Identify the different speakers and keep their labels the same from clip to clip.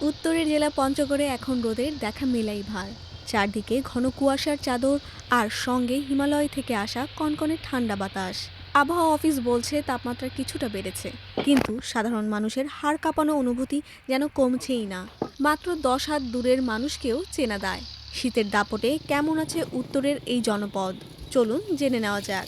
Speaker 1: উত্তরের জেলা পঞ্চগড়ে এখন রোদের দেখা মেলাই ভার। চারদিকে ঘন কুয়াশার চাদর আর সঙ্গে হিমালয় থেকে আসা কনকনে ঠান্ডা বাতাস। আবহাওয়া অফিস বলছে তাপমাত্রা কিছুটা বেড়েছে, কিন্তু সাধারণ মানুষের হাড় কাঁপানো অনুভূতি যেন কমছেই না। মাত্র 10 হাত দূরের মানুষকেও চেনা দেয়। শীতের দাপটে কেমন আছে উত্তরের এই জনপদ, চলুন জেনে নেওয়া যাক।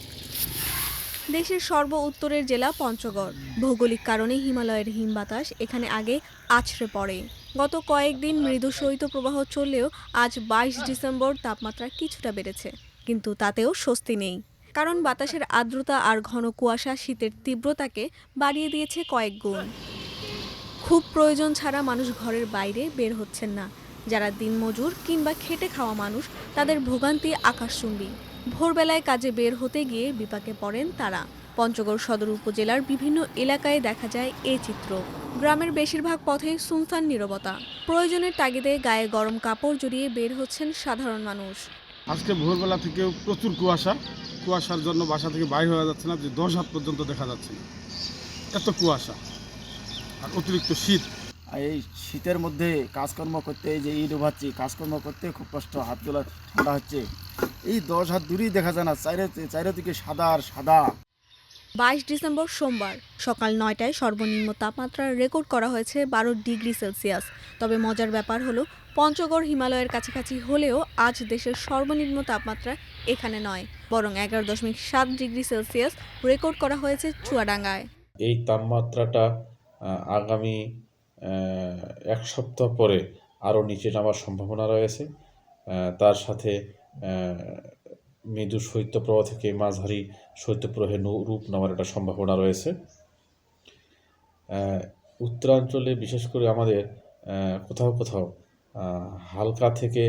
Speaker 1: দেশের সর্ব উত্তরের জেলা পঞ্চগড়। ভৌগোলিক কারণে হিমালয়ের হিম বাতাস এখানে আগে আছড়ে পড়ে। গত কয়েকদিন মৃদু শৈত্যপ্রবাহ চললেও আজ 22 ডিসেম্বর তাপমাত্রা কিছুটা বেড়েছে, কিন্তু তাতেও স্বস্তি নেই। কারণ বাতাসের আর্দ্রতা আর ঘন কুয়াশা শীতের তীব্রতাকে বাড়িয়ে দিয়েছে কয়েক গুণ। খুব প্রয়োজন ছাড়া মানুষ ঘরের বাইরে বের হচ্ছেন না। যারা দিনমজুর কিংবা খেটে খাওয়া মানুষ, তাদের ভোগান্তি আকাশচুম্বী। ভোরবেলায় কাজে বের হতে গিয়ে বিপাকে পড়েন তারা। পঞ্চগড় সদর উপজেলার বিভিন্ন এলাকায় দেখা যায় এই চিত্র। গ্রামের বেশিরভাগ পথে সুনসান নীরবতা। প্রয়োজনের তাগিদে গায়ে গরম কাপড় জড়িয়ে বের হচ্ছেন সাধারণ মানুষ।
Speaker 2: আজকে ভোরবেলা থেকে প্রচুর কুয়াশার জন্য বাসা থেকে বাইরে হওয়া যাচ্ছে না, যে 10 হাত পর্যন্ত দেখা যাচ্ছে না, এত কুয়াশা আর অতিরিক্ত শীত।
Speaker 3: এই শীতের মধ্যে কাজকর্ম করতে, এই যে ইট উভাচ্ছি, কাজকর্ম করতে খুব কষ্ট, হাতগুলো ঠান্ডা হচ্ছে। এই 10 হাত দূরেই দেখা যায় না, চারিদিকে সাদা আর সাদা।
Speaker 1: 22 ডিসেম্বর সোমবার সকাল 9টায় সর্বনিম্ন তাপমাত্রা রেকর্ড করা হয়েছে 12 ডিগ্রি সেলসিয়াস। তবে মজার ব্যাপার হলো, পঞ্চগড় হিমালয়ের কাছাকাছি হলেও আজ দেশের সর্বনিম্ন তাপমাত্রা এখানে নয়, বরং 11.7 ডিগ্রি সেলসিয়াস রেকর্ড করা হয়েছে চুয়াডাঙ্গায়।
Speaker 4: এই তাপমাত্রাটা আগামী এক সপ্তাহ পরে আরও নিচে নামার সম্ভাবনা রয়েছে। তার সাথে মৃদু শৈত্যপ্রবাহ থেকে মাঝারি শৈত্যপ্রবাহে রূপ নেওয়ার একটা সম্ভাবনা রয়েছে। উত্তরাঞ্চলে বিশেষ করে আমাদের কোথাও কোথাও হালকা থেকে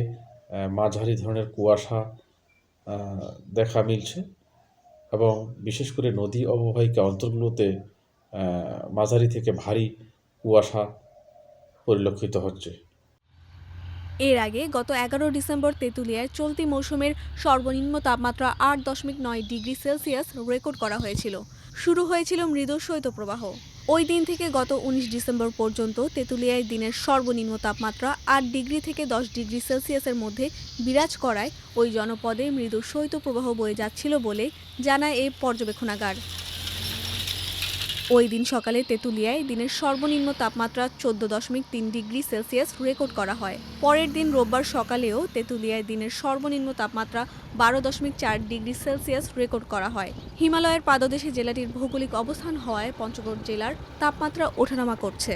Speaker 4: মাঝারি ধরনের কুয়াশা দেখা মিলছে, এবং বিশেষ করে নদী অববাহিকা অঞ্চলগুলোতে মাঝারি থেকে ভারী কুয়াশা পরিলক্ষিত হচ্ছে।
Speaker 1: এর আগে গত 11 ডিসেম্বর তেঁতুলিয়ায় চলতি মৌসুমের সর্বনিম্ন তাপমাত্রা 8.9 ডিগ্রি সেলসিয়াস রেকর্ড করা হয়েছিল। শুরু হয়েছিল মৃদু শৈত্যপ্রবাহ। ওই দিন থেকে গত 19 ডিসেম্বর পর্যন্ত তেঁতুলিয়ায় দিনের সর্বনিম্ন তাপমাত্রা 8 ডিগ্রি থেকে 10 ডিগ্রি সেলসিয়াসের মধ্যে বিরাজ করায় ওই জনপদে মৃদু শৈত্যপ্রবাহ বয়ে যাচ্ছিল বলে জানায় এই পর্যবেক্ষণাগার। ওই দিন সকালে তেঁতুলিয়ায় দিনের সর্বনিম্ন তাপমাত্রা 14.3 ডিগ্রি সেলসিয়াস রেকর্ড করা হয়। পরের দিন রোববার সকালেও তেঁতুলিয়ায় দিনের সর্বনিম্ন তাপমাত্রা 12.4 ডিগ্রি সেলসিয়াস রেকর্ড করা হয়। হিমালয়ের পাদদেশে জেলাটির ভৌগোলিক অবস্থান হওয়ায় পঞ্চগড় জেলার তাপমাত্রা ওঠানামা করছে।